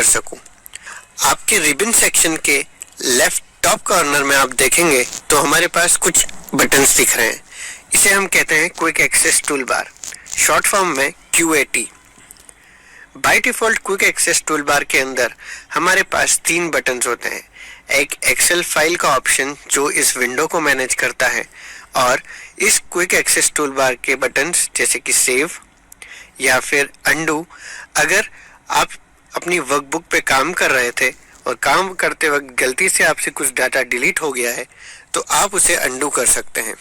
सकूं। आपके ribbon section के लेफ्ट टॉप कॉर्नर में आप देखेंगे तो हमारे पास कुछ बटन्स दिख रहे हैं। इसे हम कहते हैं quick access tool bar, short form में QAT। By default quick access tool bar के अंदर हमारे पास 3 बटन्स होते हैं। एक एक्सेल फाइल का ऑप्शन जो इस विंडो को मैनेज करता है, और इस क्विक एक्सेस टूल बार के बटन्स जैसे कि सेव या फिर अंडू। अगर आप अपनी वर्कबुक पे काम कर रहे थे और काम करते वक्त गलती से आपसे कुछ डाटा डिलीट हो गया है तो आप उसे अंडू कर सकते हैं।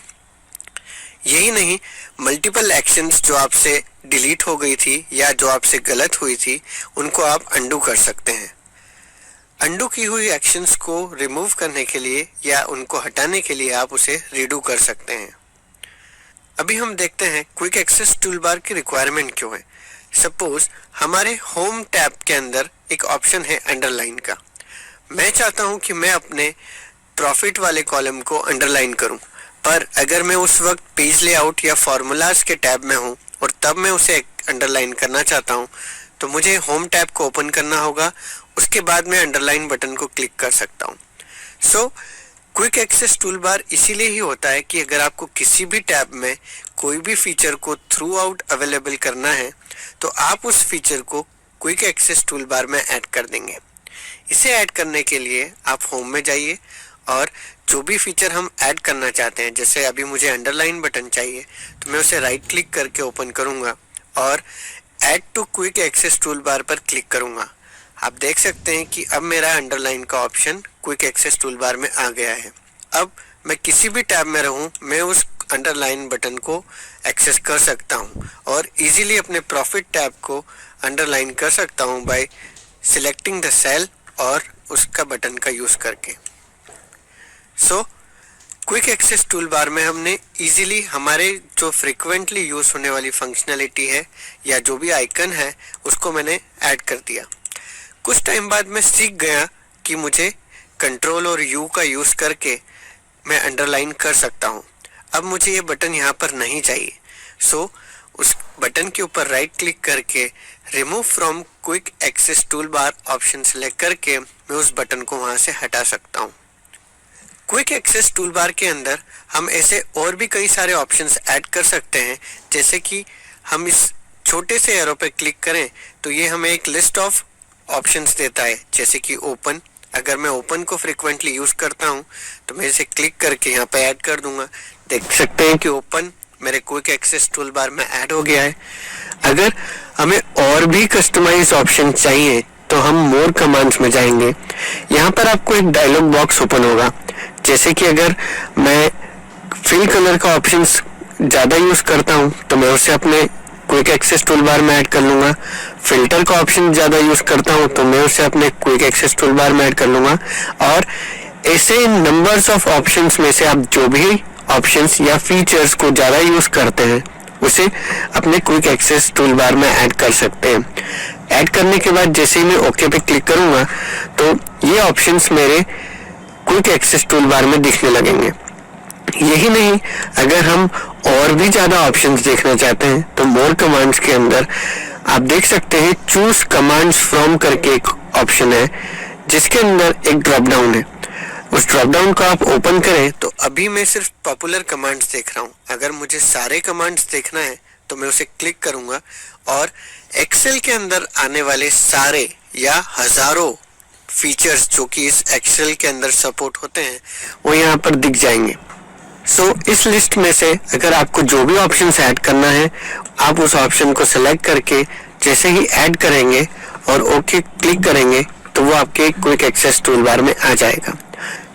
यही नहीं, मल्टीपल एक्शंस जो आपसे डिलीट हो गई थी या जो आपसे गलत हुई थी उनको आप अंडू कर सकते हैं। अंडू की हुई एक्शंस को रिमूव करने के लिए या उनको हटाने के लिए आप उसे रीडू कर सकते हैं। अभी हम देखते हैं क्विक एक्सेस टूल बार की रिक्वायरमेंट क्यों है। सपोज हमारे होम टैब के अंदर एक ऑप्शन है अंडरलाइन का। मैं चाहता हूं कि मैं अपने प्रॉफिट वाले कॉलम को अंडरलाइन करूं, पर अगर मैं उस वक्त पेज लेआउट या फॉर्मूलाज के टैब में हूं और तब मैं उसे अंडरलाइन करना चाहता हूं तो मुझे होम टैब को ओपन करना होगा, उसके बाद मैं अंडरलाइन बटन को क्लिक कर सकता हूं। So quick access tool bar इसीलिए ही होता है कि अगर आपको किसी भी टैब में कोई भी फीचर को थ्रू आउट अवेलेबल करना है तो आप उस फीचर को क्विक एक्सेस टूल बार में ऐड कर देंगे। इसे ऐड करने के लिए आप होम में जाइए और जो भी फीचर हम ऐड करना चाहते हैं, जैसे अभी मुझे अंडरलाइन बटन चाहिए तो मैं उसे राइट क्लिक करके ओपन करूंगा और add to quick access tool bar पर क्लिक करूंगा। आप देख सकते हैं कि अब मेरा अंडरलाइन का option quick access tool bar में आ गया है। अब मैं किसी भी टैब में रहूं, मैं उस अंडरलाइन बटन को एक्सेस कर सकता हूं और इजीली अपने प्रॉफिट टैब को अंडरलाइन कर सकता हूं बाय सिलेक्टिंग द सेल और उसका बटन का यूज करके। So quick access tool bar में हमने इजीली हमारे जो फ्रिक्वेंटली यूज होने वाली फंक्शनैलिटी है या जो भी आइकन है उसको मैंने ऐड कर दिया। कुछ टाइम बाद मैं सीख गया कि मुझे कंट्रोल और यू का यूज करके मैं अंडरलाइन कर सकता हूं। अब मुझे ये बटन यहाँ पर नहीं चाहिए, सो उस बटन के ऊपर राइट क्लिक करके remove from quick access tool bar option select करके मैं उस बटन को वहां से हटा सकता हूं। क्विक एक्सेस टूल बार के अंदर हम ऐसे और भी कई सारे ऑप्शंस ऐड कर सकते हैं, जैसे कि हम इस छोटे से एरो पे क्लिक करें तो ये हमें एक लिस्ट ऑफ ऑप्शंस देता है, जैसे कि ओपन। अगर मैं ओपन को फ्रिक्वेंटली यूज करता हूं तो मैं इसे क्लिक करके यहाँ पे ऐड कर दूंगा। देख सकते हैं कि ओपन मेरे क्विक एक्सेस टूल बार में ऐड हो गया है। अगर हमें और भी कस्टमाइज ऑप्शन चाहिए तो हम मोर कमांड्स में जाएंगे। यहाँ पर आपको एक डायलॉग बॉक्स ओपन होगा, जैसे कि अगर मैं फिल कलर का ऑप्शंस ज्यादा यूज करता हूँ तो मैं उसे अपने क्विक एक्सेस टूल बार में ऐड कर लूंगा। फिल्टर का ऑप्शन ज्यादा यूज करता हूँ तो मैं उसे अपने क्विक एक्सेस टूल बार में ऐड कर लूंगा। और ऐसे नंबर्स ऑफ ऑप्शंस में से आप जो भी ऑप्शंस या फीचर्स को ज्यादा यूज करते हैं उसे अपने क्विक एक्सेस टूल बार में ऐड कर सकते हैं। ऐड करने के बाद जैसे ही मैं ओके पे क्लिक करूंगा तो ये ऑप्शंस मेरे क्विक एक्सेस टूल बार में दिखने लगेंगे। यही नहीं, अगर हम और भी ज्यादा ऑप्शंस देखना चाहते हैं तो मोर कमांड्स के अंदर आप देख सकते हैं चूज कमांड्स फ्रॉम करके एक ऑप्शन है, जिसके अंदर एक ड्रॉप डाउन है। उस ड्रॉप डाउन को आप ओपन करें तो अभी मैं सिर्फ पॉपुलर कमांड्स देख रहा हूँ। अगर मुझे सारे कमांड्स देखना है तो मैं उसे क्लिक करूंगा और एक्सेल के अंदर आने वाले सारे या हजारों फीचर्स जो कि इस एक्सेल के अंदर सपोर्ट होते हैं वो यहाँ पर दिख जाएंगे। सो इस लिस्ट में से अगर आपको जो भी ऑप्शंस ऐड करना है आप उस ऑप्शन को सिलेक्ट करके जैसे ही ऐड करेंगे और ओके क्लिक करेंगे तो वो आपके क्विक एक्सेस टूल बार में आ जाएगा।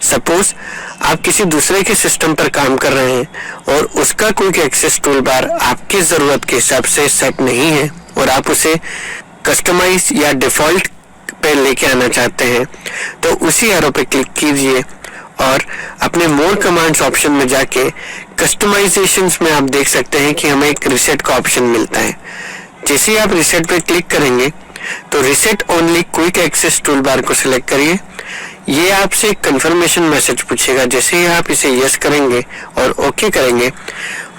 सपोज आप किसी दूसरे के सिस्टम पर काम कर रहे हैं और उसका क्विक एक्सेस टूल बार आपकी जरूरत के हिसाब से सेट नहीं है और आप उसे कस्टमाइज या डिफॉल्ट पे लेके आना चाहते हैं तो उसी एरो पे क्लिक कीजिए और अपने मोर कमांड्स ऑप्शन में जाके कस्टमाइजेशंस में आप देख सकते हैं कि हमें एक रिसेट का ऑप्शन मिलता है। जैसे ही आप रिसेट पे क्लिक करेंगे तो reset only quick access tool bar को सिलेक्ट करिए। ये आपसे कंफर्मेशन मैसेज पूछेगा, जैसे ही आप इसे यस करेंगे और ओके करेंगे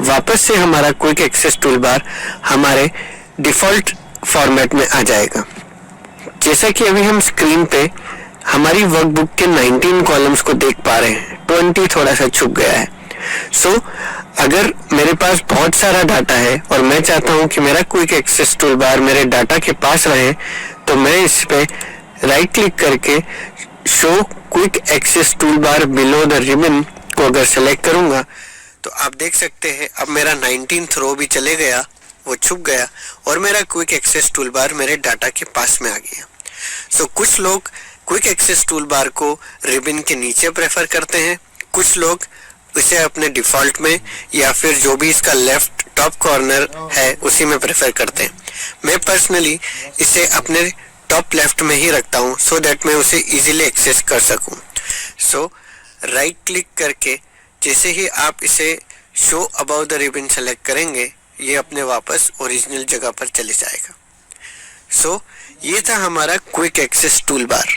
वापस से हमारा क्विक एक्सेस टूल बार हमारे डिफॉल्ट फॉर्मेट में आ जाएगा। जैसा कि अभी हम स्क्रीन पे हमारी वर्कबुक के 19 कॉलम्स को देख पा रहे हैं, 20 थोड़ा सा छुप गया है। सो अगर मेरे पास बहुत सारा डाटा है और मैं चाहता हूं कि मेरा क्विक एक्सेस टूल बार मेरे डाटा के पास रहे, तो मैं इस पे राइट क्लिक करके show quick access tool bar below the ribbon को अगर सेलेक्ट करूंगा तो आप देख सकते हैं अब मेरा 19th रो भी चले गया, वो छुप गया और मेरा क्विक एक्सेस टूल बार मेरे डाटा के पास में आ गया। सो कुछ लोग क्विक एक्सेस टूल बार को रिबन के नीचे प्रेफर करते हैं, कुछ लोग इसे अपने डिफॉल्ट में या फिर जो भी इसका लेफ्ट टॉप कॉर्नर है उसी में प्रेफर करते हैं। मैं पर्सनली इसे अपने टॉप लेफ्ट में ही रखता हूँ सो दैट मैं उसे इजीली एक्सेस कर सकूँ। सो राइट क्लिक करके जैसे ही आप इसे show about the ribbon select करेंगे, ये अपने वापस ओरिजिनल जगह पर चले जाएगा। सो ये था हमारा क्विक एक्सेस टूल बार।